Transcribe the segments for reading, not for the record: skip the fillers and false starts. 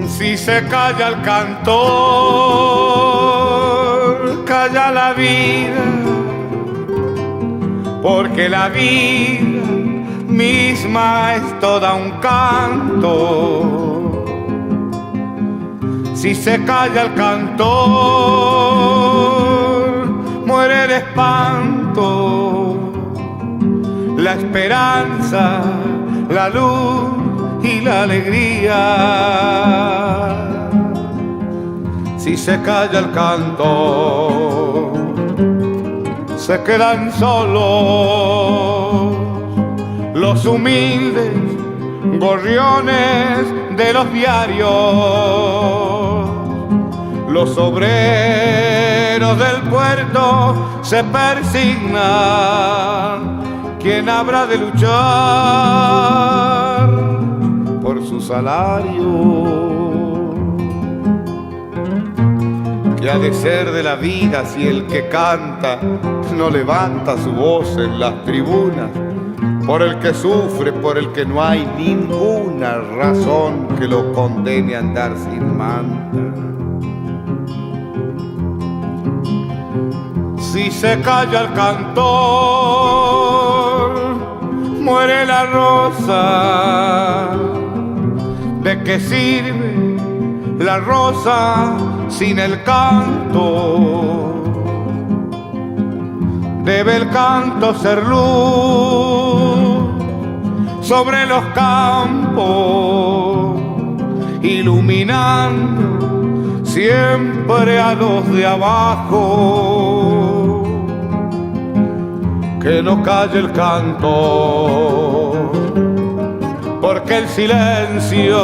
Si se calla el cantor, calla la vida, porque la vida misma es toda un canto. Si se calla el cantor, muere el espanto, la esperanza, la luz y la alegría. Si se calla el canto, se quedan solos los humildes gorriones de los diarios, los obreros del puerto se persignan. ¿Quién habrá de luchar por su salario? ¿Qué ha de ser de la vida si el que canta no levanta su voz en las tribunas? Por el que sufre, por el que no hay ninguna razón que lo condene a andar sin manta. Si se calla el cantor, muere la rosa. ¿De qué sirve la rosa sin el canto? Debe el canto ser luz sobre los campos, iluminando siempre a los de abajo. Que no calle el canto, porque el silencio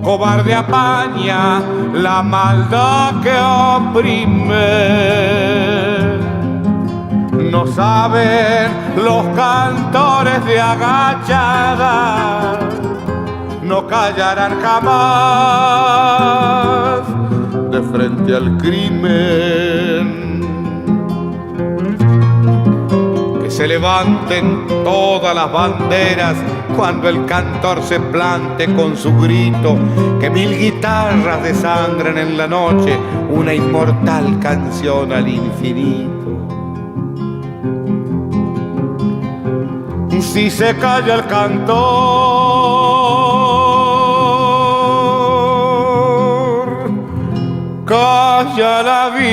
cobarde apaña la maldad que oprime. No saben los cantores de agachada, no callarán jamás de frente al crimen. Que se levanten todas las banderas cuando el cantor se plante con su grito, que 1000 guitarras desangren en la noche una inmortal canción al infinito. Si se calla el cantor, calla la vida.